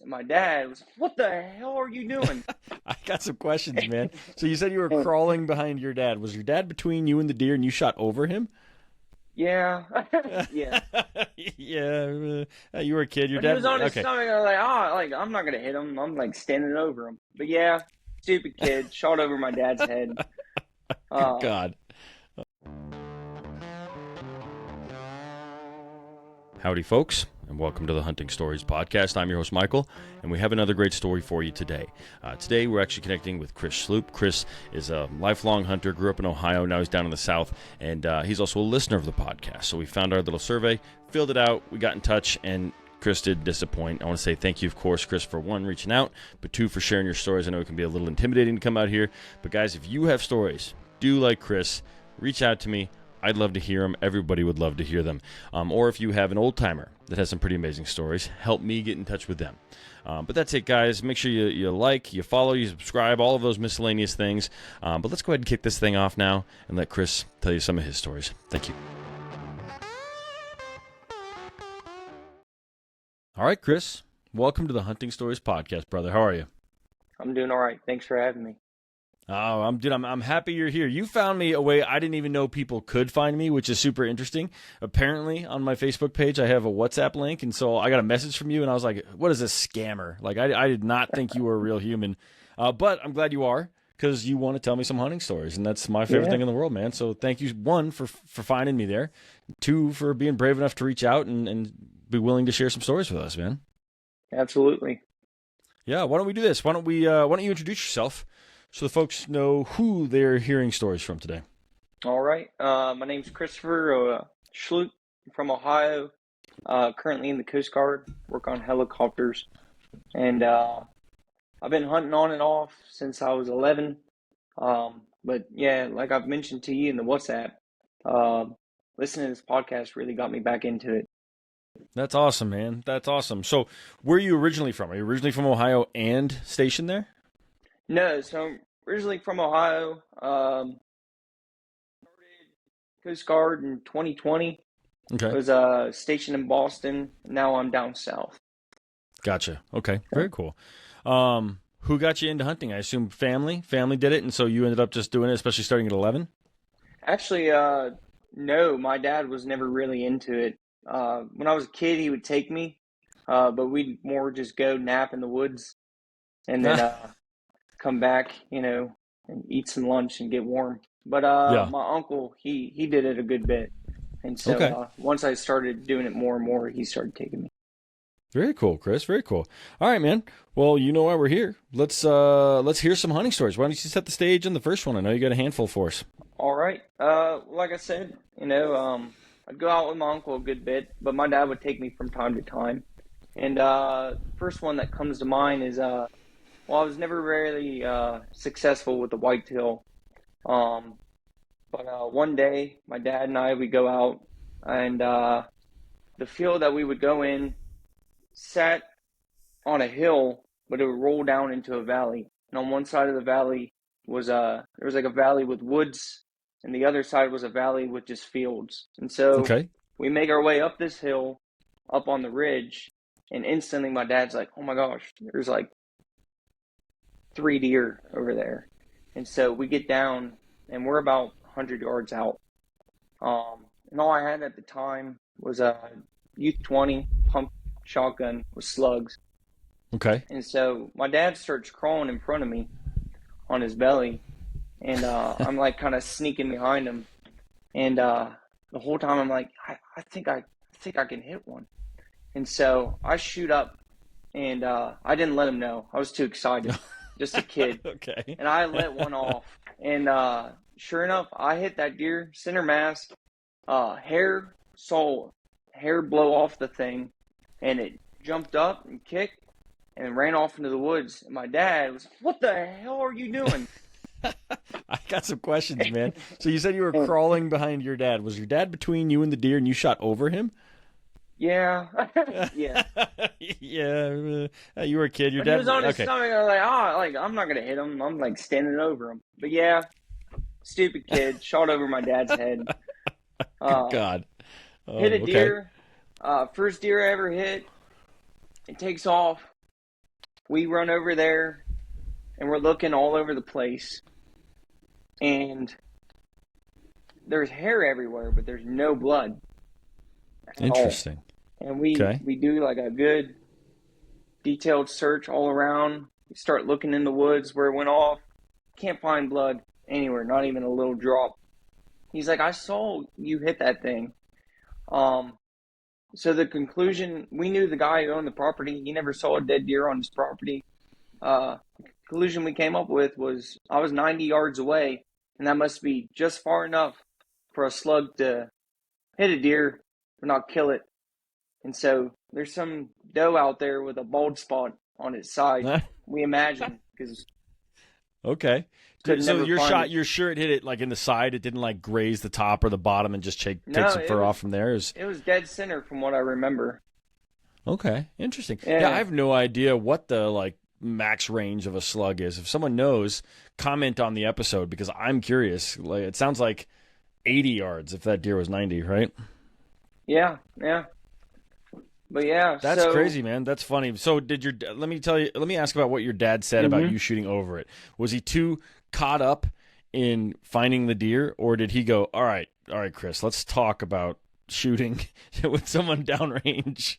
And my dad was, "What the hell are you doing?" I got some questions, man. So you said you were crawling behind your dad. Was your dad between you and the deer and you shot over him? Yeah, yeah. Yeah, you were a kid. Your But he dad. was on his Okay. stomach. I was like, "Oh, like I'm not gonna hit him. I'm like standing over him." But yeah, stupid kid shot over my dad's head. Good Uh, God. Howdy, folks, and welcome to the Hunting Stories podcast. I'm your host, Michael, and we have another great story for you today. Today, we're actually connecting with Chris Schluep. Chris is a lifelong hunter, grew up in Ohio, now he's down in the South, and he's also a listener of the podcast. So we found our little survey, filled it out, we got in touch, and Chris did disappoint. I want to say thank you, of course, Chris, for one, reaching out, but two, for sharing your stories. I know it can be a little intimidating to come out here, but guys, if you have stories, do like Chris, reach out to me. I'd love to hear them. Everybody would love to hear them. Or if you have an old timer that has some pretty amazing stories, help me get in touch with them. But that's it, guys. Make sure you like, you follow, you subscribe, all of those miscellaneous things. But let's go ahead and kick this thing off now and let Chris tell you some of his stories. Thank you. All right, Chris. Welcome to the Hunting Stories podcast, brother. How are you? I'm doing all right. Thanks for having me. Oh, I'm happy you're here. You found me a way I didn't even know people could find me, which is super interesting. Apparently, on my Facebook page, I have a WhatsApp link, and so I got a message from you, and I was like, "What is this scammer?" Like, I did not think you were a real human, but I'm glad you are because you want to tell me some hunting stories, and that's my favorite Yeah, thing in the world, man. So thank you, one, for finding me there, two, for being brave enough to reach out and be willing to share some stories with us, man. absolutely. Yeah, why don't we do this? Why don't you introduce yourself so the folks know who they're hearing stories from today? All right. My name's Christopher Schluep from Ohio. Currently in the Coast Guard, work on helicopters, and I've been hunting on and off since I was 11. But yeah, like I've mentioned to you in the WhatsApp, uh, listening to this podcast really got me back into it. That's awesome, man. That's awesome. So, where are you originally from? Are you originally from Ohio and stationed there? No, so I'm originally from Ohio. Started Coast Guard in 2020. Okay. Was stationed in Boston. Now I'm down south. Gotcha. Okay. Yeah. Very cool. Who got you into hunting? I assume family. Family did it, and so you ended up just doing it, especially starting at 11? Actually, no, my dad was never really into it. When I was a kid, he would take me, but we'd more just go nap in the woods and then come back, and eat some lunch and get warm. But Yeah. my uncle, he did it a good bit, and so Okay. once I started doing it more and more, he started taking me. Very cool, Chris. Very cool. All right, man. Well, you know why we're here. Let's hear some hunting stories. Why don't you set the stage on the first one? I know you got a handful for us. All right. Like I said, I'd go out with my uncle a good bit, but my dad would take me from time to time. And first one that comes to mind is well, I was never really successful with the whitetail. Um, but one day, my dad and I we go out, and the field that we would go in sat on a hill, but it would roll down into a valley. And on one side of the valley was there was like a valley with woods, and the other side was a valley with just fields. And so Okay. we make our way up this hill, up on the ridge, and instantly my dad's like, "Oh my gosh, there's like 3 deer over there." And so we get down, and we're about 100 yards out. And all I had at the time was a Youth 20 pump shotgun with slugs. Okay. And so my dad starts crawling in front of me on his belly, and I'm like kind of sneaking behind him. And the whole time I'm like, I think I can hit one. And so I shoot up, and I didn't let him know. I was too excited, just a kid. Okay. And I let one off. And sure enough, I hit that deer center mass. Saw hair blow off the thing, and it jumped up and kicked and ran off into the woods. And my dad was, "What the hell are you doing?" I got some questions, man. So you said you were crawling behind your dad. Was your dad between you and the deer and you shot over him? Yeah, yeah. Yeah. You were a kid. Your But he dad. was on his Okay. stomach. I was like, like I'm not gonna hit him. I'm like standing over him. But yeah, stupid kid shot over my dad's head. Good Uh, God. Hit a Oh, okay. deer. First deer I ever hit. It takes off. we run over there and we're looking all over the place, and there's hair everywhere, but there's no blood at all. Interesting. And Okay. we do like a good detailed search all around. We start looking in the woods where it went off. Can't find blood anywhere, not even a little drop. He's like, I saw you hit that thing. So the conclusion, we knew the guy who owned the property. He never saw a dead deer on his property. The conclusion we came up with was I was 90 yards away, and that must be just far enough for a slug to hit a deer but not kill it. And so there's some doe out there with a bald spot on its side. We imagine, because Okay. could So never your find shot, it. you're sure it hit it like in the side? It didn't like graze the top or the bottom and just take No, some fur off from there? it was dead center from what I remember. Okay, interesting. Yeah. Yeah, I have no idea what the like max range of a slug is. If someone knows, comment on the episode because I'm curious. Like it sounds like 80 yards if that deer was 90, right? Yeah. But yeah, That's so, crazy, man. That's funny. So let me ask about what your dad said about you shooting over it. Was he too caught up in finding the deer, or did he go, all right, Chris, let's talk about shooting with someone downrange?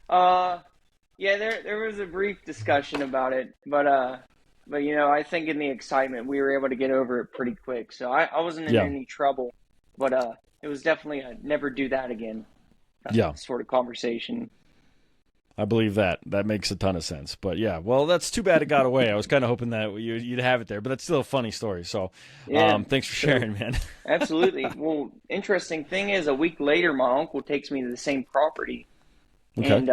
Yeah, there was a brief discussion about it, but I think in the excitement we were able to get over it pretty quick. So I wasn't in any trouble, but it was definitely a never do that again sort of conversation. I believe that. That makes a ton of sense. But yeah, well, that's too bad it got away. I was kind of hoping that you'd have it there, but that's still a funny story. So thanks for sharing, man. Absolutely. Well, interesting thing is a week later, my uncle takes me to the same property. Okay. And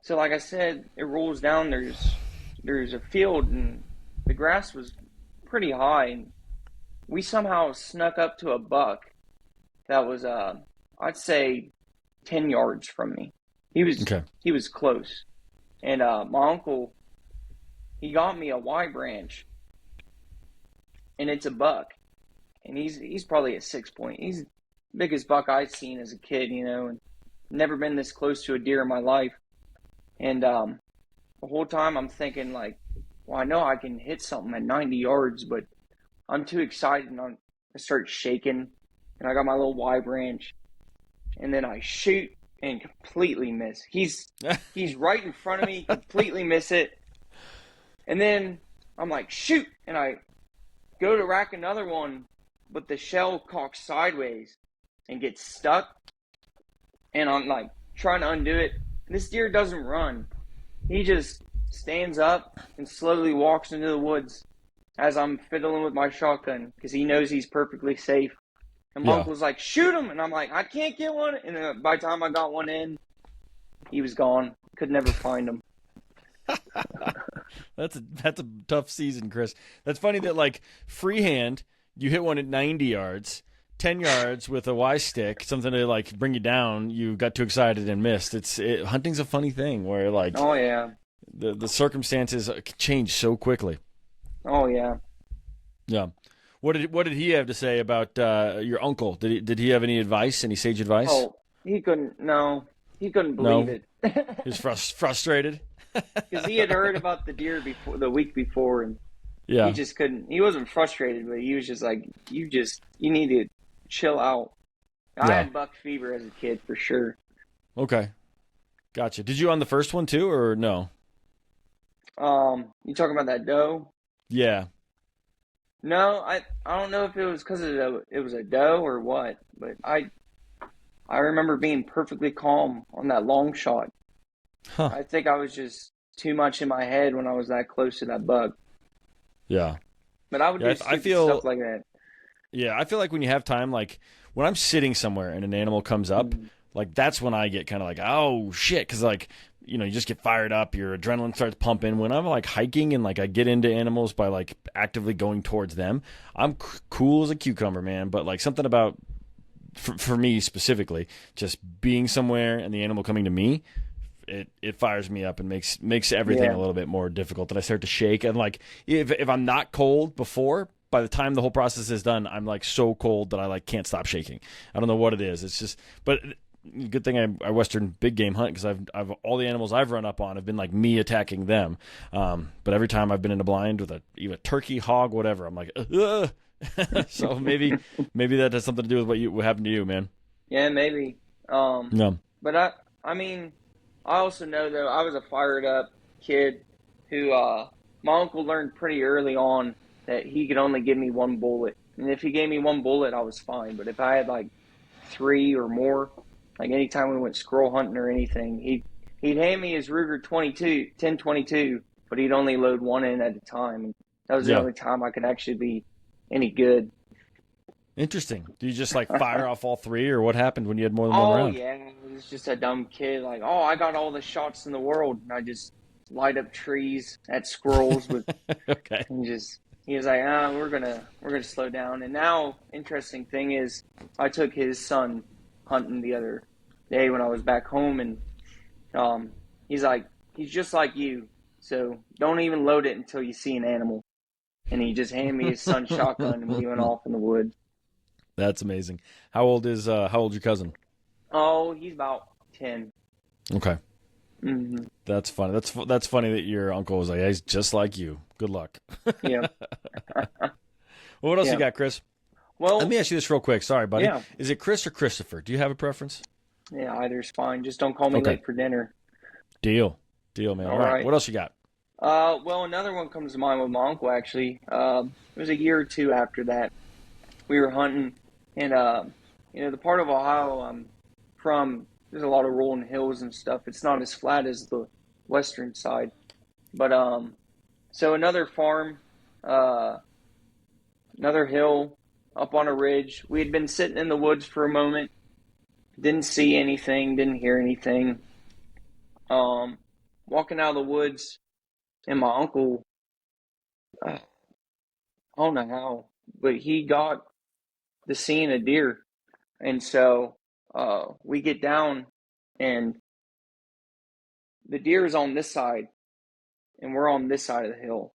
so like I said, it rolls down, there's a field, and the grass was pretty high, and we somehow snuck up to a buck that was I'd say 10 yards from me. He was close. And my uncle, he got me a Y branch, and it's a buck. And he's probably a 6 point. He's the biggest buck I've seen as a kid, and never been this close to a deer in my life. And the whole time I'm thinking like, well, I know I can hit something at 90 yards, but I'm too excited, and I start shaking, and I got my little Y branch, and then I shoot and completely miss. He's right in front of me, completely miss it. And then I'm like, shoot, and I go to rack another one, but the shell cocks sideways and gets stuck. And I'm like trying to undo it. This deer doesn't run. He just stands up and slowly walks into the woods as I'm fiddling with my shotgun because he knows he's perfectly safe. And my uncle's like, shoot him. And I'm like, I can't get one. And then by the time I got one in, he was gone. Could never find him. That's a tough season, Chris. That's funny that like freehand, you hit one at 90 yards, 10 yards with a Y stick, something to like bring you down. You got too excited and missed. Hunting's a funny thing where like oh yeah, the circumstances change so quickly. Oh yeah. Yeah. What did he have to say about your uncle? Did he have any advice? Any sage advice? Oh, he couldn't believe it. He was frustrated. Because he had heard about the deer the week before, and he just couldn't. He wasn't frustrated, but he was just like, you need to chill out. I had buck fever as a kid for sure. Okay, gotcha. Did you on the first one too, or no? You talking about that doe? Yeah. No, I don't know if it was because it was a doe or what, but I remember being perfectly calm on that long shot. Huh. I think I was just too much in my head when I was that close to that buck. Yeah. But I would do stuff like that. Yeah, I feel like when you have time, like when I'm sitting somewhere and an animal comes up, like that's when I get kind of like, oh shit, because like you just get fired up, your adrenaline starts pumping. When I'm like hiking and like I get into animals by like actively going towards them, I'm cool as a cucumber, man. But like something about for me specifically, just being somewhere and the animal coming to me, it fires me up and makes everything a little bit more difficult. And I start to shake. And like if I'm not cold before, by the time the whole process is done, I'm like so cold that I like can't stop shaking. I don't know what it is. It's just, but good thing I Western big game hunt because I've all the animals I've run up on have been like me attacking them. But every time I've been in a blind with even a turkey, hog, whatever, I'm like, ugh. So maybe that has something to do with what happened to you, man. Yeah, maybe. No. But I mean, I also know that I was a fired up kid who, my uncle learned pretty early on that he could only give me one bullet. And if he gave me one bullet, I was fine. But if I had like three or more, like anytime we went squirrel hunting or anything, he'd hand me his Ruger 10-22, but he'd only load one in at a time. And that was the Yeah. only time I could actually be any good. Interesting. Do you just like fire off all three, or what happened when you had more than one Oh round? yeah, I was just a dumb kid. Like, oh, I got all the shots in the world, and I just light up trees at squirrels with, Okay. and just he was like, we're gonna slow down. And now, interesting thing is, I took his son hunting the other day when I was back home, and he's like, he's just like you, so don't even load it until you see an animal. And he just handed me his son's shotgun, and we went off in the woods. That's amazing. How old is your cousin? Oh, he's about 10. Okay. Mm-hmm. That's funny. That's funny that your uncle was like, he's just like you. Good luck. Yeah. Well, what else Yeah. you got, Chris? Well, Let me ask you this real quick. Sorry, buddy. Yeah. Is it Chris or Christopher? Do you have a preference? yeah, either's fine. Just don't call me Okay. late for dinner. Deal, man. All right. What else you got? Well, another one comes to mind with my uncle, actually. It was a year or two after that. We were hunting, and, the part of Ohio I'm from, there's a lot of rolling hills and stuff. It's not as flat as the western side. But, so another farm, another hill up on a ridge. We had been sitting in the woods for a moment. Didn't see anything, didn't hear anything. Walking out of the woods, and my uncle, I don't know how, but he got the seeing a deer. And so we get down, and the deer is on this side, and we're on this side of the hill.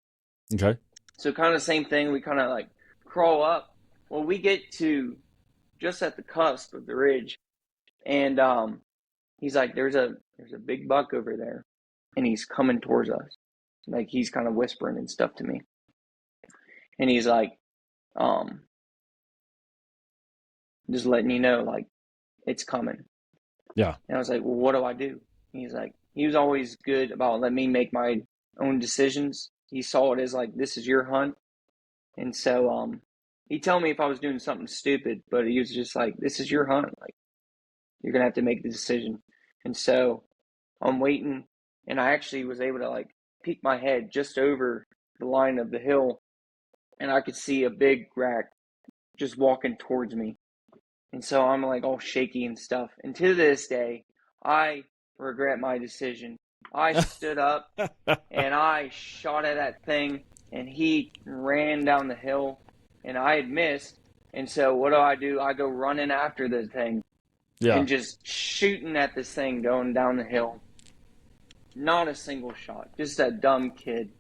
Okay. So kind of same thing. We kind of like crawl up. Well, we get to just at the cusp of the ridge, and he's like, "There's a big buck over there, and he's coming towards us." Like he's kind of whispering and stuff to me, and he's like, "Just letting you know, like it's coming." Yeah. And I was like, "Well, what do I do?" He's like, he was always good about letting me make my own decisions. He saw it as like, this is your hunt, and so he'd tell me if I was doing something stupid, but he was just like, this is your hunt, like you're gonna have to make the decision. And so I'm waiting, and I actually was able to like peek my head just over the line of the hill, and I could see a big rack just walking towards me. And so I'm like all shaky and stuff. And to this day, I regret my decision. I stood up and I shot at that thing, and he ran down the hill, and I had missed. And so what do? I go running after the thing Yeah. and just shooting at this thing going down the hill. Not a single shot. Just a dumb kid.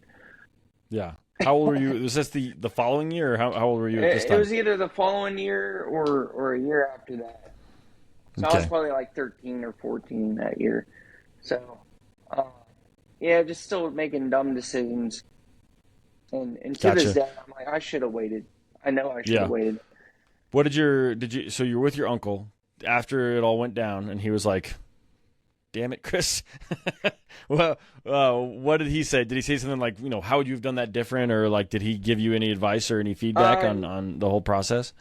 Yeah. How old were you? Was this the following year, or how old were you at this time? It was either the following year or a year after that. So I was probably like 13 or 14 that year. So, yeah, just still making dumb decisions. And to this day, I'm like, I should have waited. I know I should have waited. What so you're with your uncle after it all went down, and he was like, damn it, Chris. Well, what did he say? Did he say something like, how would you have done that different? Or like, did he give you any advice or any feedback on the whole process?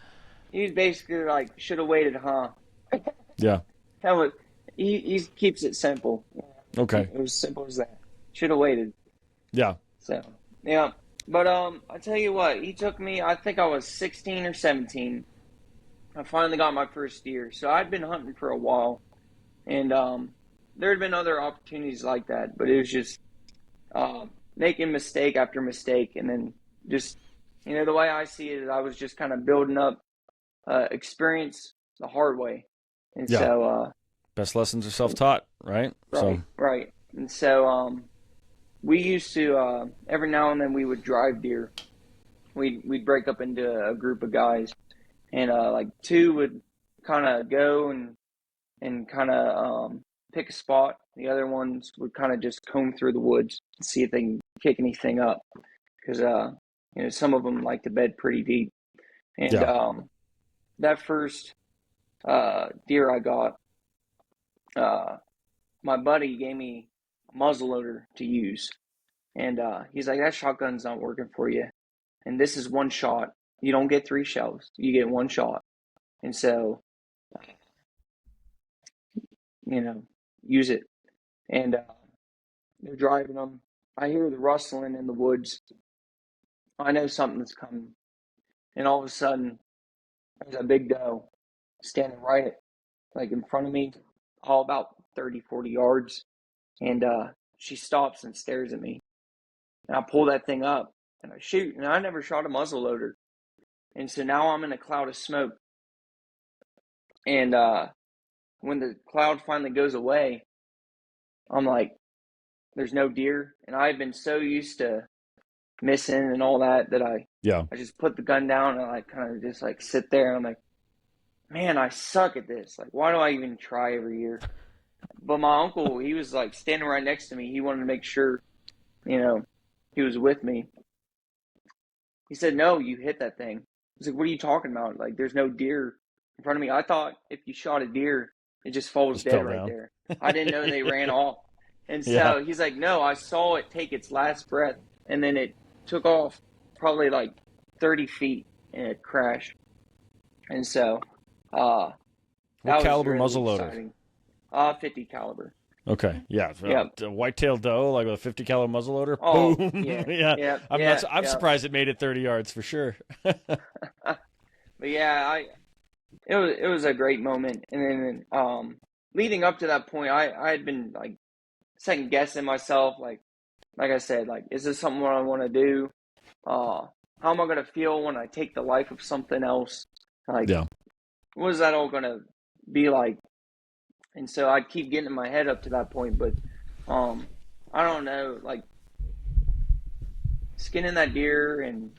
He was basically like, should have waited, huh? Yeah. He keeps it simple. Okay. It was simple as that. Should have waited. Yeah. So, yeah. But I tell you what, he took me, I think I was 16 or 17. I finally got my first deer. So I'd been hunting for a while. And there had been other opportunities like that, but it was just making mistake after mistake. And then just, the way I see it is I was just kind of building up experience the hard way. And so best lessons are self-taught, right? Right. And so we used to every now and then we would drive deer. We'd break up into a group of guys, and like two would kind of go and and kind of pick a spot. The other ones would kind of just comb through the woods and see if they can kick anything up, because some of them like to bed pretty deep. And Yeah. that first deer I got, my buddy gave me a muzzleloader to use, and he's like, "That shotgun's not working for you, and this is one shot. You don't get three shells. You get one shot." And so, use it. And they're driving them. I hear the rustling in the woods. I know something's coming. And all of a sudden, there's a big doe standing right like in front of me, all about 30, 40 yards. And she stops and stares at me. And I pull that thing up and I shoot. And I never shot a muzzleloader. And so now I'm in a cloud of smoke. And when the cloud finally goes away, I'm like, there's no deer. And I've been so used to missing and all that I just put the gun down and I kind of just like sit there and I'm like, man, I suck at this. Like, why do I even try every year? But my uncle, he was like standing right next to me. He wanted to make sure, he was with me. He said, "No, you hit that thing." I was like, "What are you talking about? Like, there's no deer in front of me." I thought if you shot a deer, it just falls dead right there. I didn't know they ran off. And so he's like, "No, I saw it take its last breath, and then it took off probably like 30 feet and it crashed." And so, what caliber really muzzleloader? Exciting. 50 caliber. Okay, yeah, a white-tailed doe like with a 50 caliber muzzleloader. Oh, boom! yeah. I'm surprised it made it 30 yards for sure. But yeah, it was a great moment. And then leading up to that point, I had been like second guessing myself, like I said, like, is this something I want to do? How am I going to feel when I take the life of something else? Like, what is that all going to be like? And so I'd keep getting in my head up to that point, but I don't know, like skinning that deer and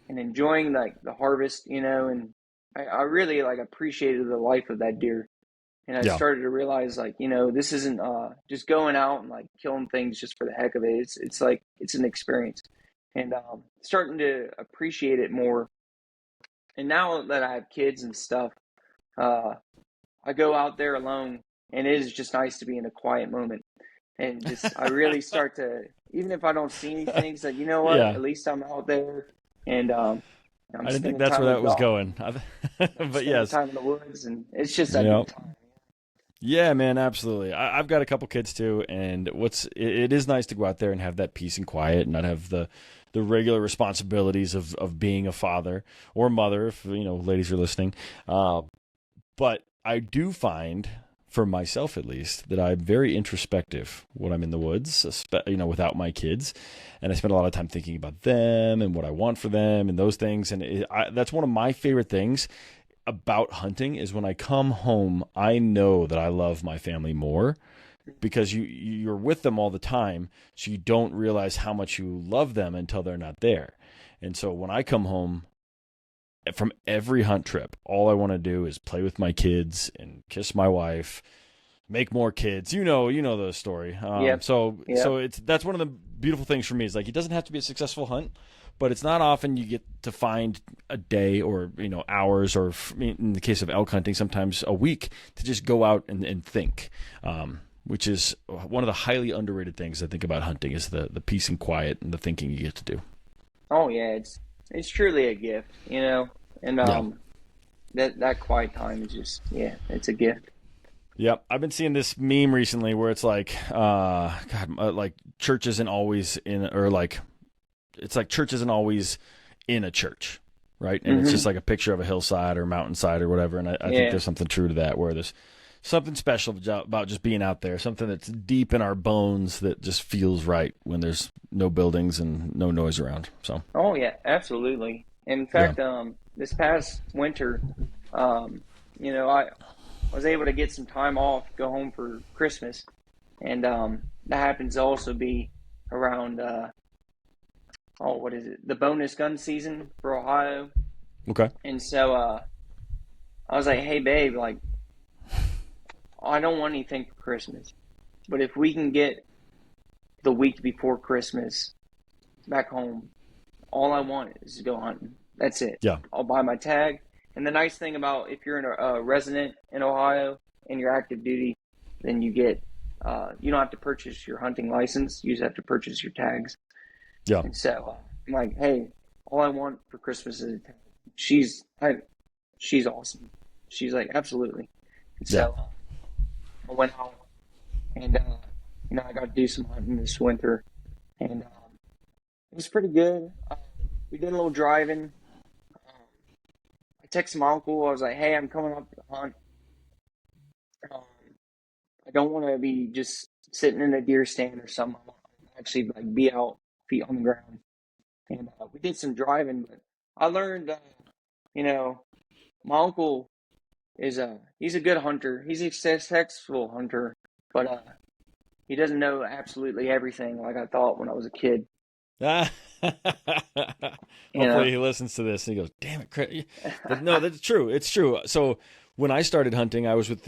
enjoying like the harvest, and I really like appreciated the life of that deer. And I started to realize, like, this isn't just going out and like killing things just for the heck of it. It's like it's an experience, and starting to appreciate it more. And now that I have kids and stuff, I go out there alone, and it is just nice to be in a quiet moment. And just I really start to, even if I don't see anything, it's like, you know what? At least I'm out there, and I didn't think that's where that was going. But yes, time in the woods, and it's just a good time. Yeah, man, absolutely. I've got a couple kids too, and it is nice to go out there and have that peace and quiet, and not have the regular responsibilities of being a father or mother, if ladies are listening. But I do find, for myself at least, that I'm very introspective when I'm in the woods, without my kids, and I spend a lot of time thinking about them and what I want for them and those things. And that's one of my favorite things about hunting is when I come home, I know that I love my family more, because you're with them all the time, so you don't realize how much you love them until they're not there. And so when I come home from every hunt trip, all I want to do is play with my kids and kiss my wife, make more kids. You know the story. So that's one of the beautiful things for me is like, it doesn't have to be a successful hunt, but it's not often you get to find a day or hours, or in the case of elk hunting, sometimes a week, to just go out and think, which is one of the highly underrated things I think about hunting, is the peace and quiet and the thinking you get to do. Oh yeah, it's truly a gift, and that quiet time is just, it's a gift. Yep, I've been seeing this meme recently where it's like, like church isn't always in, or like, it's like church isn't always in a church, right? And it's just like a picture of a hillside or mountainside or whatever. And I think there's something true to that, where there's something special about just being out there, something that's deep in our bones that just feels right when there's no buildings and no noise around. So. Oh yeah, absolutely. In fact, this past winter, I was able to get some time off, go home for Christmas, and that happens to also be around what is it? The bonus gun season for Ohio. Okay. And so I was like, "Hey babe, like, I don't want anything for Christmas, but if we can get the week before Christmas back home, all I want is to go hunting. That's it. Yeah. I'll buy my tag. And the nice thing about if you're a resident in Ohio and you're active duty, then you get you don't have to purchase your hunting license. You just have to purchase your tags. Yeah. And so I'm like, hey, all I want for Christmas is a tag. She's awesome. She's like, absolutely. And so I went out and I got to do some hunting this winter, and it was pretty good. We did a little driving. I texted my uncle. I was like, hey, I'm coming up to hunt. Um, I don't want to be just sitting in a deer stand or something. I want to actually like be out, feet on the ground. And we did some driving, but I learned, my uncle is he's a good hunter. He's a successful hunter, but he doesn't know absolutely everything like I thought when I was a kid. Hopefully he listens to this and he goes, damn it, Chris. But no, that's true. It's true. So when I started hunting, I was with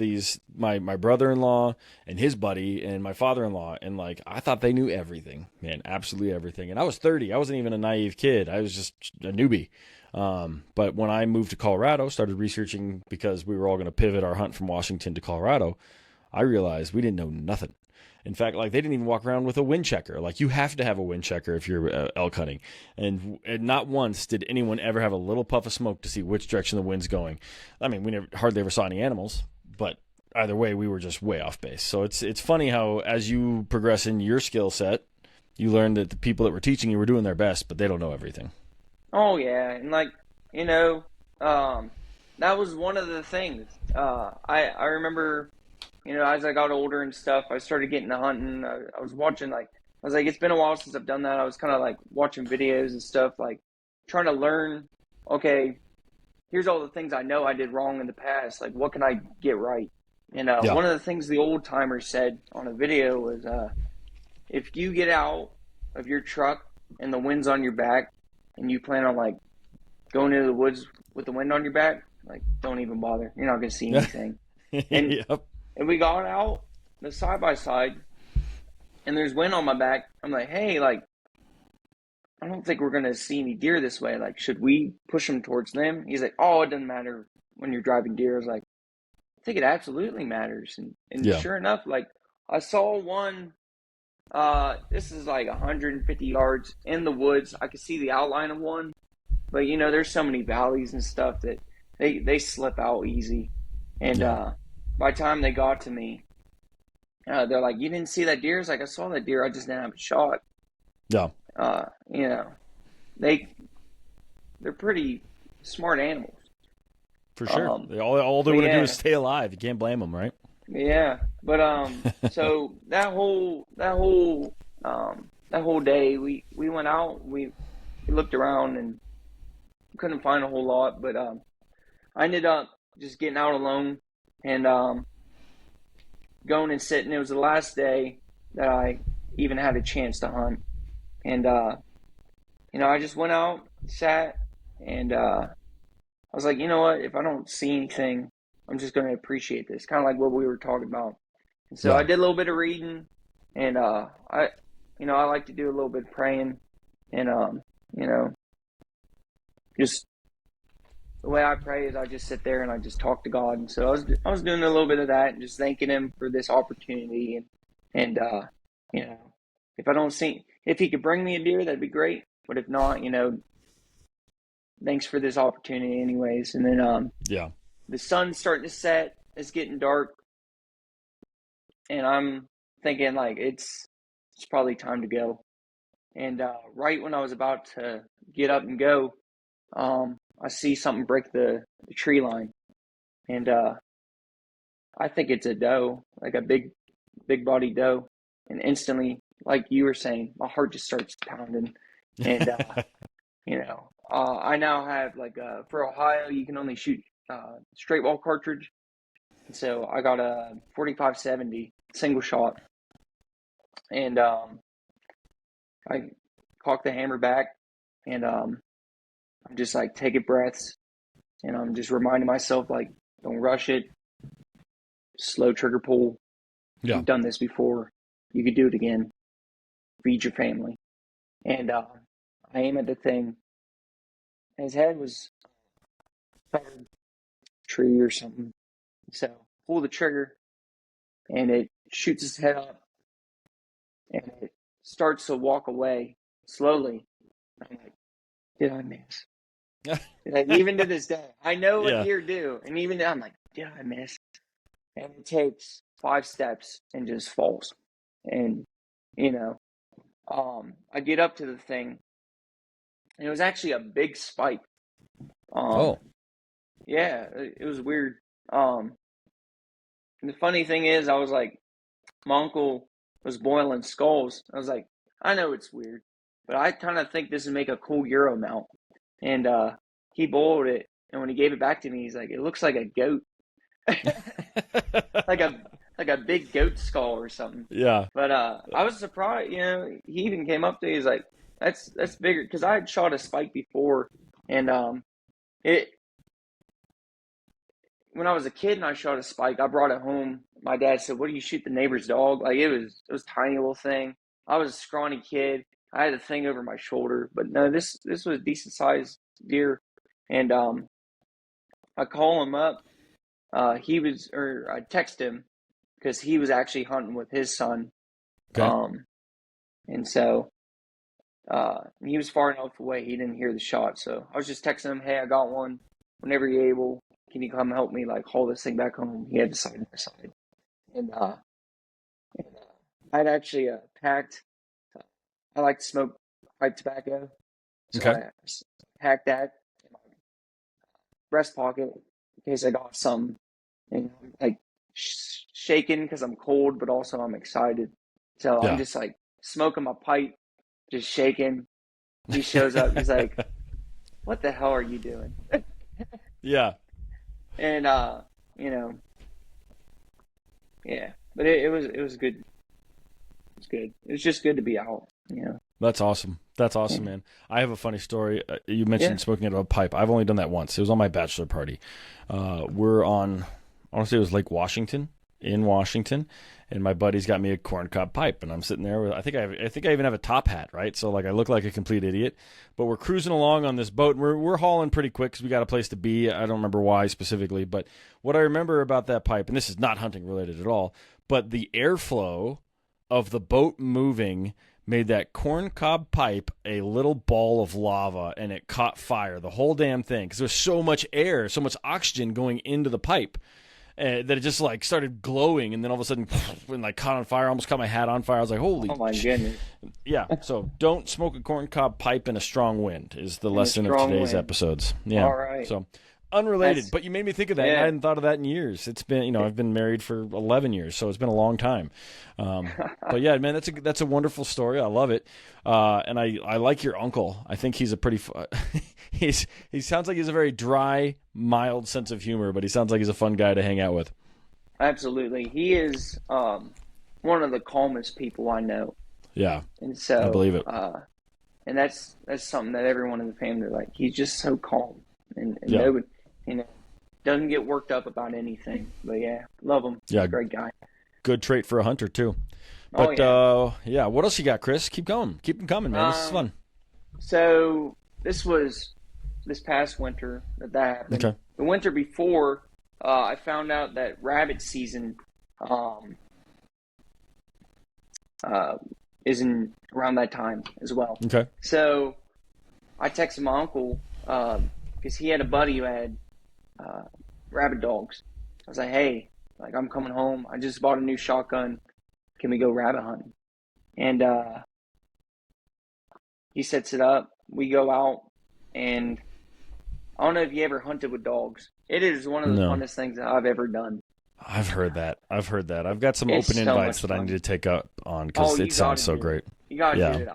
my brother-in-law and his buddy and my father-in-law, and like I thought they knew everything, man, absolutely everything. And I was 30. I wasn't even a naive kid. I was just a newbie. But when I moved to Colorado, started researching because we were all going to pivot our hunt from Washington to Colorado, I realized we didn't know nothing. In fact, like they didn't even walk around with a wind checker. Like you have to have a wind checker if you're elk hunting. And not once did anyone ever have a little puff of smoke to see which direction the wind's going. I mean, we hardly ever saw any animals, but either way, we were just way off base. So it's funny how as you progress in your skill set, you learn that the people that were teaching you were doing their best, but they don't know everything. Oh yeah, and like that was one of the things. I remember, as I got older and stuff, I started getting to hunting. I was watching I was like, it's been a while since I've done that. I was kind of like watching videos and stuff, like trying to learn. Okay, here's all the things I know I did wrong in the past. Like, what can I get right? One of the things the old timers said on a video was, if you get out of your truck and the wind's on your back, and you plan on like going into the woods with the wind on your back, like don't even bother. You're not gonna see anything. And Yep. and we got out the side by side, and there's wind on my back. I'm like, hey, like I don't think we're gonna see any deer this way. Like, should we push them towards them? He's like, oh, it doesn't matter when you're driving deer. I was like, I think it absolutely matters. And sure enough, like I saw one. This is like 150 yards in the woods. I could see the outline of one, but there's so many valleys and stuff that they slip out easy. And by the time they got to me, they're like, "You didn't see that deer?" I was like, "I saw that deer. I just didn't have a shot." Yeah. They're pretty smart animals. For sure. All they want to do is stay alive. You can't blame them, right? Yeah, but so that whole day we went out, we looked around and couldn't find a whole lot, but I ended up just getting out alone and going and sitting. It was the last day that I even had a chance to hunt, and I just went out, sat, and I was like, you know what? If I don't see anything, I'm just going to appreciate this, kind of like what we were talking about. And so I did a little bit of reading, and I like to do a little bit of praying, and just the way I pray is I just sit there and I just talk to God. And so I was doing a little bit of that and just thanking Him for this opportunity, and if He could bring me a deer, that'd be great. But if not, thanks for this opportunity, anyways. And then the sun's starting to set. It's getting dark. And I'm thinking, like, it's probably time to go. And right when I was about to get up and go, I see something break the tree line. And I think it's a doe, like a big body doe. And instantly, like you were saying, my heart just starts pounding. And, I now have, for Ohio, you can only shoot straight ball cartridge. And so I got a 45-70 single shot, and I cock the hammer back, and I'm just like taking breaths, and I'm just reminding myself, like, don't rush it, slow trigger pull. Yeah. You've done this before. You could do it again. Feed your family. And I aim at the thing. His head was a tree or something. So pull the trigger, and it shoots his head up, and it starts to walk away slowly. I'm like, did I miss? Like, even to this day, I know what Yeah. deer do, and even then, I'm like, did I miss? And it takes 5 steps and just falls. And I get up to the thing, and it was actually a big spike. Oh. Yeah, it was weird. And the funny thing is, I was like, my uncle was boiling skulls. I was like, I know it's weird, but I kind of think this would make a cool Euro mount. And he boiled it, and when he gave it back to me, he's like, it looks like a goat, like a big goat skull or something. Yeah. But I was surprised. He even came up to me. He's like, that's bigger, because I had shot a spike before, and it. When I was a kid and I shot a spike, I brought it home. My dad said, "What do you shoot the neighbor's dog?" Like, it was a tiny little thing. I was a scrawny kid. I had a thing over my shoulder, but no, this was a decent sized deer. And I call him up. I text him because he was actually hunting with his son. Okay. And so he was far enough away he didn't hear the shot. So I was just texting him, "Hey, I got one. Whenever you're able, can you come help me like haul this thing back home?" He had to side by side. And I'd actually packed. I like to smoke pipe tobacco, so Okay. I packed that in my breast pocket in case I got some. And like shaking because I'm cold, but also I'm excited. So I'm Yeah. just like smoking my pipe, just shaking. He shows up. He's like, "What the hell are you doing?" Yeah. And yeah. But it was good. It was good. It was just good to be out. That's awesome. That's awesome, man. I have a funny story. You mentioned Yeah. smoking out of a pipe. I've only done that once. It was on my bachelor party. We're on, I want to say it was Lake Washington, in Washington, and my buddy's got me a corncob pipe, and I'm sitting there with, I think I even have a top hat, right? So like I look like a complete idiot. But we're cruising along on this boat, and we're hauling pretty quick because we got a place to be. I don't remember why specifically, but what I remember about that pipe, and this is not hunting related at all, but the airflow of the boat moving made that corncob pipe a little ball of lava, and it caught fire, the whole damn thing, because there was so much air, so much oxygen going into the pipe that it just like started glowing, and then all of a sudden, and like caught on fire, almost caught my hat on fire. I was like, holy Oh my goodness. Yeah, so don't smoke a corncob pipe in a strong wind is the lesson of today's episodes. Yeah. All right. So unrelated, but you made me think of that. And I hadn't thought of that in years. It's been, I've been married for 11 years, so it's been a long time. But yeah, man, that's a wonderful story. I love it. And I like your uncle. I think he's a pretty, he sounds like he's a very dry, mild sense of humor, but he sounds like he's a fun guy to hang out with. Absolutely. He is one of the calmest people I know. Yeah. And so I believe it. And that's something that everyone in the family, like, he's just so calm and Yeah. nobody, doesn't get worked up about anything. But yeah, love him. Yeah. He's a great guy. Good trait for a hunter too. But yeah, what else you got, Chris? Keep going. Keep them coming, man. This is fun. So this was this past winter that happened. Okay. The winter before, I found out that rabbit season is in around that time as well. Okay. So I texted my uncle because he had a buddy who had rabbit dogs. I was like, "Hey, like, I'm coming home. I just bought a new shotgun. Can we go rabbit hunting?" And he sets it up. We go out, and I don't know if you ever hunted with dogs. It is one of the funnest things that I've ever done. I've heard that. I've got some It's open so invites much that I fun. need to take up on because it sounds so great. You gotta Yeah. do it.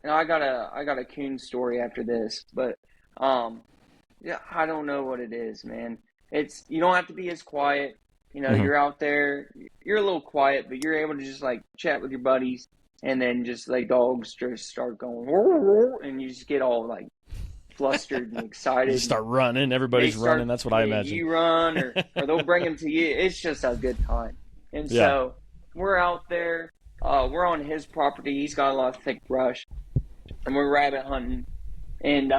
I got a coon story after this, but yeah, I don't know what it is, man. You don't have to be as quiet. You're out there, you're a little quiet, but you're able to just like chat with your buddies, and then just like dogs just start going, and you just get all like flustered and You excited. start running. Everybody's running. That's what I imagine. You run, or they'll bring them to you. It's just a good time. And Yeah. so we're out there. We're on his property. He's got a lot of thick brush, and we're rabbit hunting. And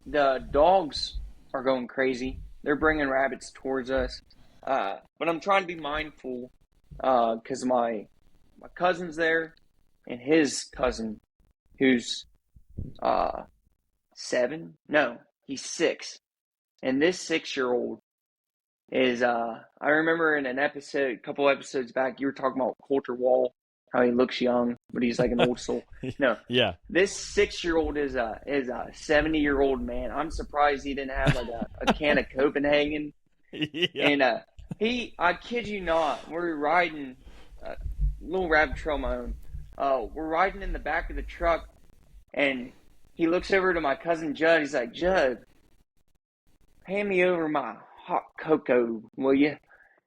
the dogs are going crazy. They're bringing rabbits towards us. But I'm trying to be mindful because my cousin's there, and his cousin, who's 7. No, he's 6. And this 6-year-old is I remember in an episode, a couple episodes back, you were talking about Coulter Wall, how he looks young, but he's like an old soul. No. Yeah. This 6-year-old is a 70-year-old man. I'm surprised he didn't have like a can of Copenhagen. Yeah. And I kid you not, we're riding a little rabbit trail of my own. We're riding in the back of the truck, and he looks over to my cousin Judd. He's like, Judd, hand me over my hot cocoa, will you?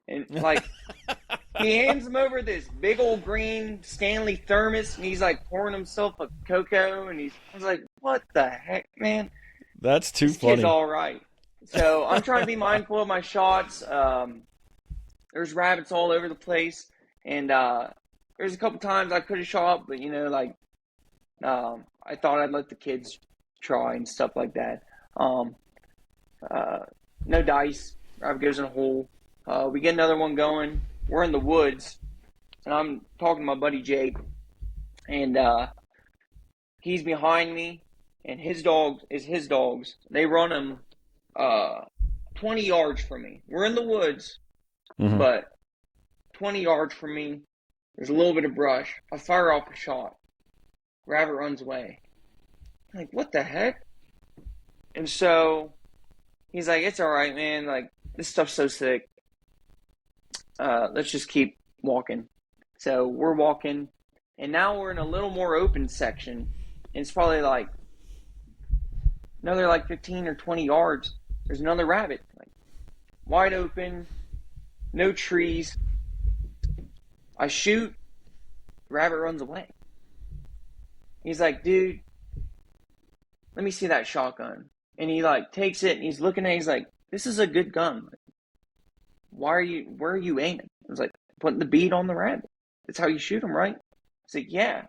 And like, he hands him over this big old green Stanley thermos, and he's like pouring himself a cocoa, and I was like, what the heck, man? That's too This funny. kid's all right. So I'm trying to be mindful of my shots. There's rabbits all over the place, and there's a couple times I could have shot, but I thought I'd let the kids try and stuff like that. No dice. Rabbit goes in a hole. We get another one going. We're in the woods, and I'm talking to my buddy Jake, and he's behind me, and his dogs. They run him 20 yards from me. We're in the woods, but 20 yards from me, there's a little bit of brush. I fire off a shot. Rabbit runs away. I'm like, what the heck? And so he's like, it's all right, man. Like, this stuff's so sick. Let's just keep walking. So we're walking, and now we're in a little more open section. And it's probably like another 15 or 20 yards. There's another rabbit, like wide open, no trees. I shoot, rabbit runs away. He's like, dude, let me see that shotgun. And he takes it, and he's looking at it, he's like, this is a good gun. Where are you aiming? I was like, putting the bead on the rabbit. That's how you shoot them, right? He's like, yeah.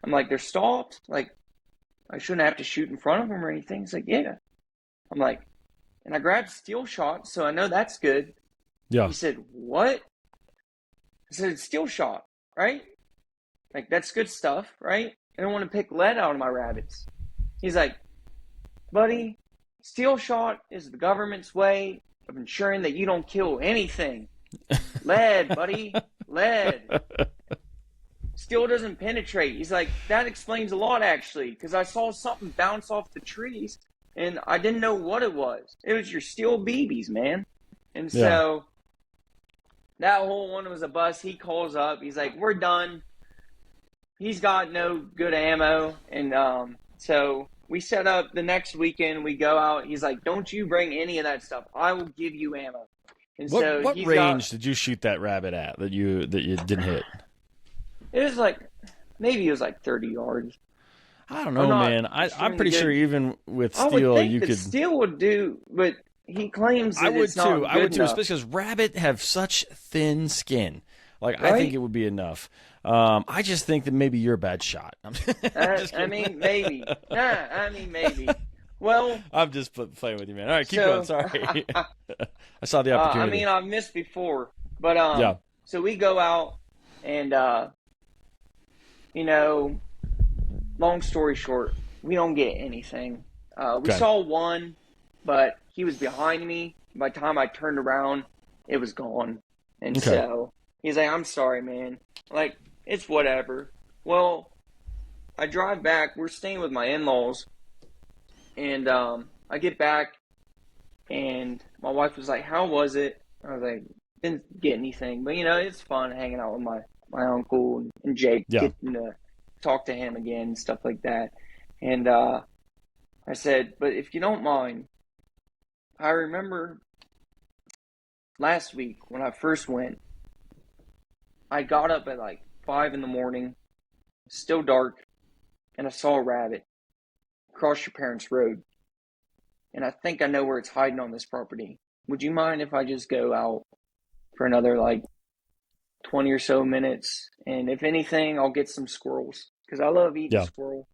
I'm like, they're stalked? Like, I shouldn't have to shoot in front of them or anything. He's like, yeah. I'm like, and I grabbed steel shot, so I know that's good. Yeah. He said, what? I said, it's steel shot, right? Like, that's good stuff, right? I don't want to pick lead out of my rabbits. He's like, buddy, steel shot is the government's way of ensuring that you don't kill anything. Lead, buddy, lead. Steel doesn't penetrate. He's like, that explains a lot, actually, because I saw something bounce off the trees, and I didn't know what it was. It was your steel BBs, man. And so that whole one was a bust. He calls up. He's like, we're done. He's got no good ammo. And so we set up the next weekend. We go out. He's like, don't you bring any of that stuff. I will give you ammo. And what range did you shoot that rabbit at that you didn't hit? It was maybe it was 30 yards. I don't know, man. I'm pretty sure even with steel, you could. Steel would do, but he claims that it's not good enough. I would too, especially because rabbit have such thin skin. Like, right? I think it would be enough. I just think that maybe you're a bad shot. I mean, maybe. Maybe. Well, I'm just playing with you, man. All right, keep going. Sorry. I saw the opportunity. I've missed before, but so we go out, and long story short, we don't get anything. We saw one, but he was behind me. By the time I turned around, it was gone. And so he's like, I'm sorry, man. Like, it's whatever. Well, I drive back. We're staying with my in-laws. And I get back, and my wife was like, how was it? I was like, didn't get anything. But, it's fun hanging out with my uncle and Jake, getting to talk to him again and stuff like that. And I said, but if you don't mind, I remember last week when I first went, I got up at 5 in the morning, still dark, and I saw a rabbit. across your parents' road, and I think I know where it's hiding on this property. Would you mind if I just go out for another like 20 or so minutes? And if anything, I'll get some squirrels because I love eating Yeah. squirrel.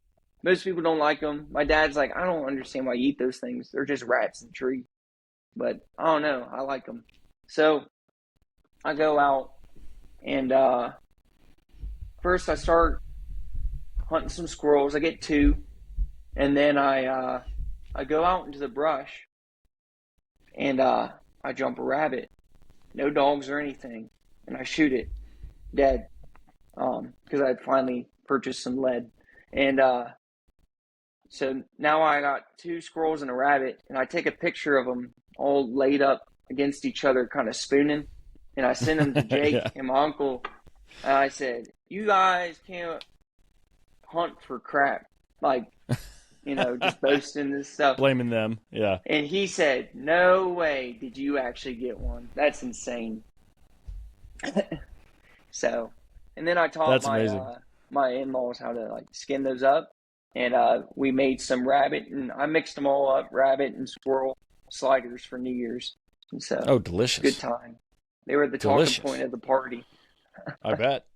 Most people don't like them. My dad's like, I don't understand why you eat those things. They're just rats in the tree. But I don't know. I like them. So I go out and first I start hunting some squirrels. I get two, and then I go out into the brush and I jump a rabbit. No dogs or anything, and I shoot it dead because I had finally purchased some lead, and so now I got two squirrels and a rabbit, and I take a picture of them all laid up against each other, kind of spooning, and I send them to Jake Yeah. and my uncle. And I said, "You guys can't hunt for crap, like just boasting this stuff." Blaming them. Yeah. And he said, "No way did you actually get one. That's insane." So, and then I taught That's amazing. my in-laws how to like skin those up, and we made some rabbit, and I mixed them all up, rabbit and squirrel sliders for New Year's, and so Oh, good delicious. time. They were the talking Delicious. point of the party. I bet.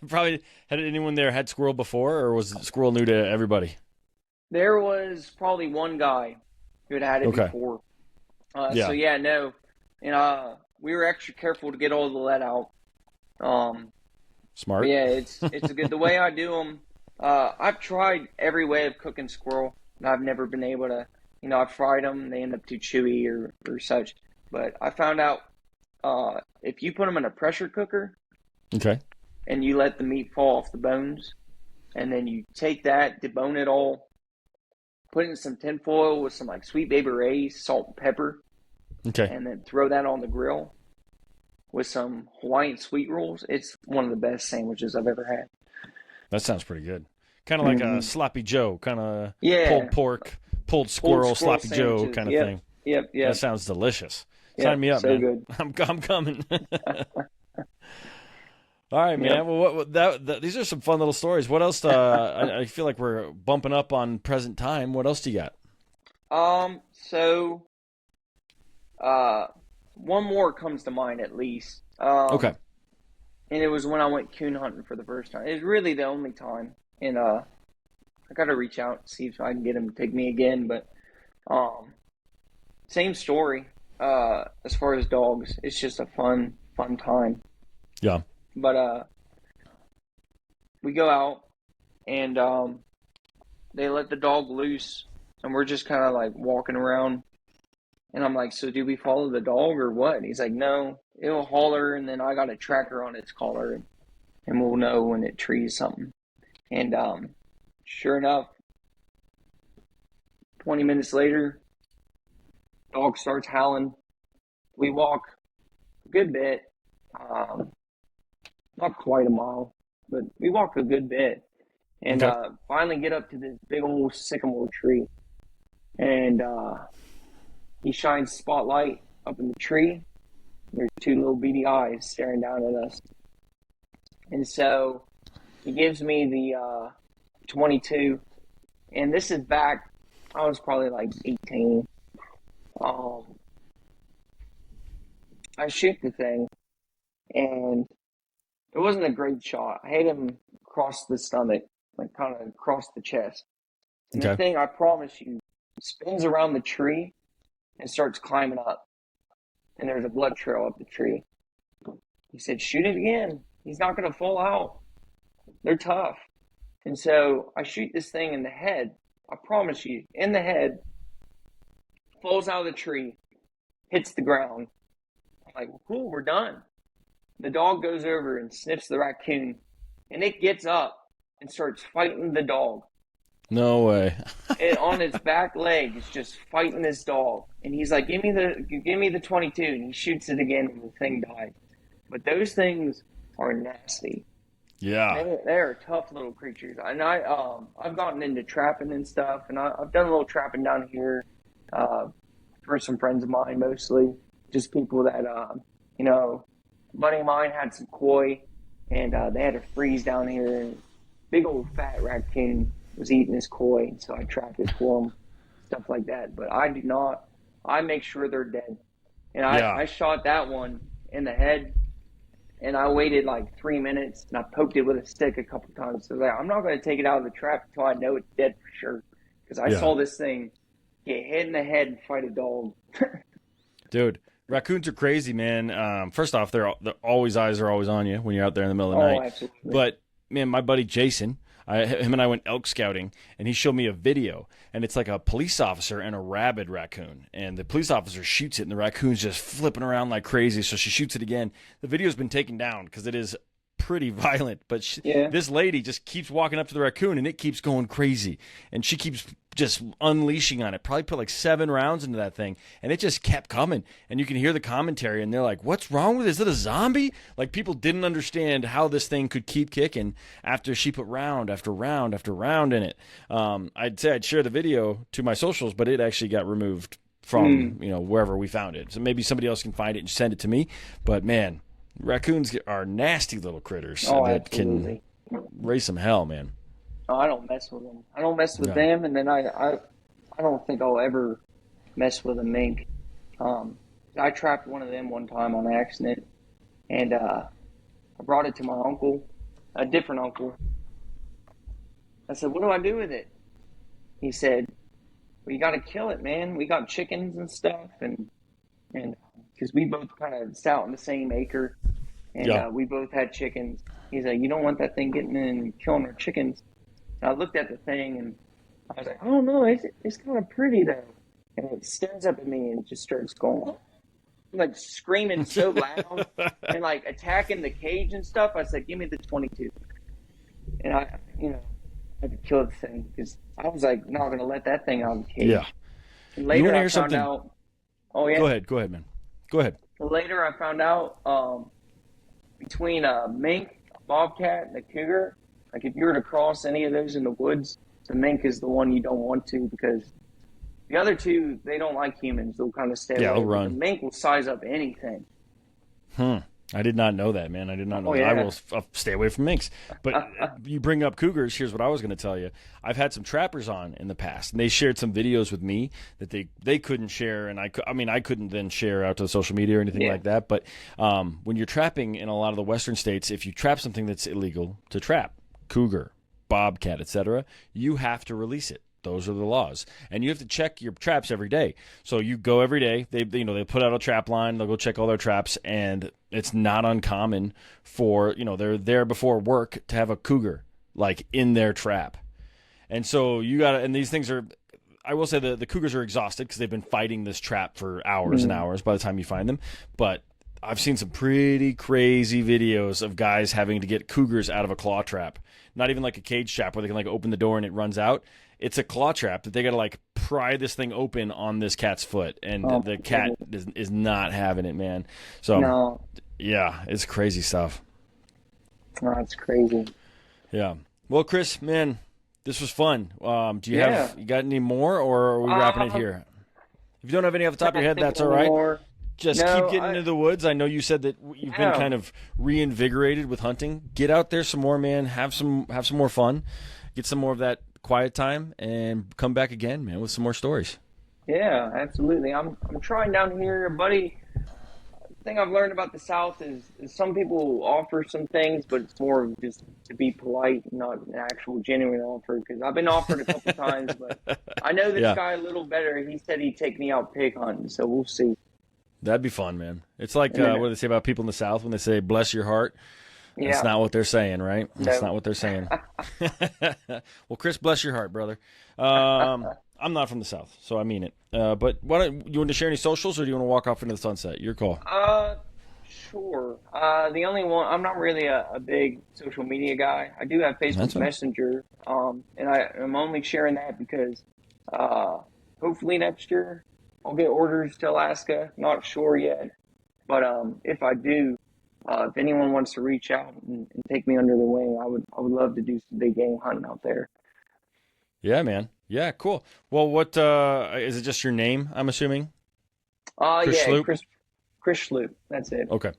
Probably had anyone there had squirrel before, or was squirrel new to everybody? There was probably one guy who had it Okay. before. Yeah. So yeah, no, and we were extra careful to get all the lead out. But Smart. yeah, it's a good the way I do them. I've tried every way of cooking squirrel, and I've never been able to. I've fried them; they end up too chewy or such. But I found out if you put them in a pressure cooker Okay. and you let the meat fall off the bones, and then you take that, debone it all, put it in some tinfoil with some like Sweet Baby Ray's, salt and pepper, Okay. and then throw that on the grill with some Hawaiian sweet rolls. It's one of the best sandwiches I've ever had. That sounds pretty good. Kind of like a sloppy Joe, kind of Yeah, pulled pork, pulled pulled squirrel, squirrel sloppy Joe sandwiches. kind of Yep, thing. yep, That yep, sounds delicious. yep. Sign me up, So man. good. I'm coming. All right, man. Yep. Well, these are some fun little stories. What else? I feel like we're bumping up on present time. What else do you got? So, one more comes to mind at least. Okay. And it was when I went coon hunting for the first time. It was really the only time. And I got to reach out and see if I can get him to take me again. But same story. As far as dogs, it's just a fun time. Yeah. But we go out and they let the dog loose, and we're just kind of like walking around. And I'm like, "So do we follow the dog or what?" And he's like, "No, it'll holler, and then I got a tracker on its collar, and we'll know when it trees something." And sure enough, 20 minutes later, dog starts howling. We walk a good bit, not quite a mile, but we walk a good bit, and Okay. finally get up to this big old sycamore tree. And he shines spotlight up in the tree. There's two little beady eyes staring down at us. And so he gives me the 22. And this is back, I was probably like 18. I shoot the thing, and it wasn't a great shot. I hit him across the stomach, like kind of across the chest. And the Okay. thing, I promise you, spins around the tree and starts climbing up. And there's a blood trail up the tree. He said, "Shoot it again. He's not going to fall out. They're tough." And so I shoot this thing in the head. I promise you, in the head, falls out of the tree, hits the ground. I'm like, "Well, cool, we're done." The dog goes over and sniffs the raccoon, and it gets up and starts fighting the dog. No way. And on its back leg is just fighting this dog. And he's like, give me the 22. And he shoots it again, and the thing died. But those things are nasty. Yeah. They're tough little creatures. And I've gotten into trapping and stuff, and I've done a little trapping down here for some friends of mine, mostly just people that a buddy of mine had some koi, and they had a freeze down here, and big old fat raccoon was eating his koi, so I trapped it for him, stuff like that. But I do not. I make sure they're dead, and Yeah. I shot that one in the head, and I waited like 3 minutes, and I poked it with a stick a couple times. So like, I'm not going to take it out of the trap until I know it's dead for sure, because I Yeah. saw this thing get hit in the head and fight a dog. Dude, raccoons are crazy, man. First off, they're always eyes are always on you when you're out there in the middle of the Oh, night. absolutely. But man, my buddy Jason, him and I went elk scouting, and he showed me a video, and it's like a police officer and a rabid raccoon, and the police officer shoots it, and the raccoon's just flipping around like crazy. So she shoots it again. The video's been taken down because it is pretty violent, but Yeah. this lady just keeps walking up to the raccoon, and it keeps going crazy, and she keeps just unleashing on it. Probably put like 7 rounds into that thing, and it just kept coming. And you can hear the commentary, and they're like, "What's wrong with it? Is it a zombie?" Like, people didn't understand how this thing could keep kicking after she put round after round after round in it. I'd say I'd share the video to my socials, but it actually got removed from wherever we found it. So maybe somebody else can find it and send it to me. But man, raccoons are nasty little critters Oh, that absolutely. can raise some hell, man. Oh, I don't mess with them. I don't mess with Yeah. them, and then I don't think I'll ever mess with a mink. I trapped one of them one time on accident, and I brought it to my uncle, a different uncle. I said, "What do I do with it?" He said, "Well, you got to kill it, man. We got chickens and stuff, and because we both kind of sat on the same acre, and Yeah. we both had chickens." He's like, "You don't want that thing getting in and killing our chickens." And I looked at the thing, and I was like, "Oh no, it's kind of pretty though." And it stares up at me and just starts going, like screaming so loud and like attacking the cage and stuff. I said, "Give me the 22." And I had to kill the thing because I was like not going to let that thing out of the cage. Yeah. And You later want to I hear found something? out. Oh yeah. Go ahead, man. Go ahead. Later I found out between a mink, a bobcat, and a cougar. Like if you were to cross any of those in the woods, the mink is the one you don't want to because the other two, they don't like humans. They'll kind of stay Yeah, away. they'll But run. the mink will size up anything. I did not know that, man. I did not know Oh that. I yeah. will stay away from minks. But you bring up cougars. Here's what I was going to tell you. I've had some trappers on in the past, and they shared some videos with me that they couldn't share, and I couldn't then share out to the social media or anything Yeah. like that. But when you're trapping in a lot of the western states, if you trap something that's illegal to trap, cougar, bobcat, etc., you have to release it. Those are the laws, and you have to check your traps every day. So you go every day. They put out a trap line. They'll go check all their traps, and it's not uncommon for they're there before work to have a cougar like in their trap. And so you got to, and these things are, I will say the cougars are exhausted because they've been fighting this trap for hours and hours by the time you find them. But I've seen some pretty crazy videos of guys having to get cougars out of a claw trap. Not even like a cage trap where they can like open the door and it runs out. It's a claw trap that they got to like pry this thing open on this cat's foot. And Oh, the cat is not having it, man. So, No, yeah, it's crazy stuff. that's crazy. Yeah. Well, Chris, man, this was fun. Do you Yeah. you got any more, or are we wrapping it here? If you don't have any off the top of your head, that's all right. Anymore. Just No, keep getting into the woods. I know you said that you've been Yeah. kind of reinvigorated with hunting. Get out there some more, man. Have some more fun. Get some more of that quiet time, and come back again, man, with some more stories. Yeah, absolutely. I'm trying down here, buddy. The thing I've learned about the South is some people offer some things, but it's more of just to be polite, not an actual genuine offer. Because I've been offered a couple times, but I know this Yeah. guy a little better. He said he'd take me out pig hunting, so we'll see. That'd be fun, man. It's like Yeah. what do they say about people in the South when they say "bless your heart"? That's Yeah. not what they're saying, right? That's No. not what they're saying. Well, Chris, bless your heart, brother. I'm not from the South, so I mean it. But you want to share any socials, or do you want to walk off into the sunset? Your call. Sure. The only one, I'm not really a big social media guy. I do have That's Facebook fine. Messenger, and I'm only sharing that because hopefully next year I'll get orders to Alaska. Not sure yet, but if I do, if anyone wants to reach out and take me under their wing, I would love to do some big game hunting out there. Yeah, man. Yeah, cool. Well, what is it? Just your name? I'm assuming. Chris Yeah, Schluep? Chris Schluep. That's it. Okay.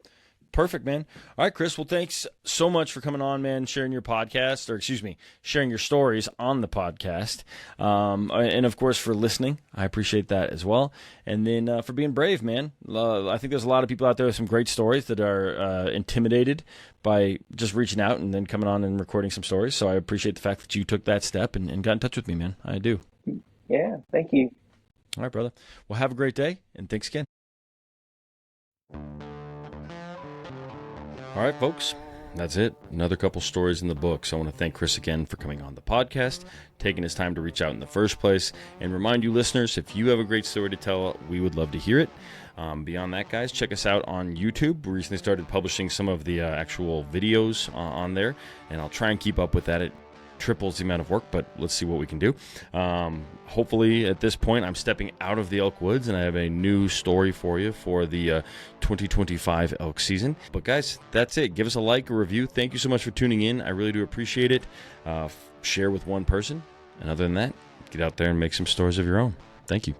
Perfect, man. All right, Chris. Well, thanks so much for coming on, man, sharing your podcast, or excuse me, sharing your stories on the podcast. And of course, for listening. I appreciate that as well. And then for being brave, man. I think there's a lot of people out there with some great stories that are intimidated by just reaching out and then coming on and recording some stories. So I appreciate the fact that you took that step and got in touch with me, man. I do. Yeah, thank you. All right, brother. Well, have a great day, and thanks again. All right, folks, that's it. Another couple stories in the books. I want to thank Chris again for coming on the podcast, taking his time to reach out in the first place, and remind you listeners, if you have a great story to tell, we would love to hear it. Beyond that, guys, check us out on YouTube. We recently started publishing some of the actual videos on there, and I'll try and keep up with that. It triples the amount of work, but let's see what we can do. Hopefully at this point I'm stepping out of the elk woods and I have a new story for you for the 2025 elk season. But guys, that's it. Give us a like, a review. Thank you so much for tuning in. I really do appreciate it. Share with one person, and other than that, get out there and make some stories of your own. Thank you.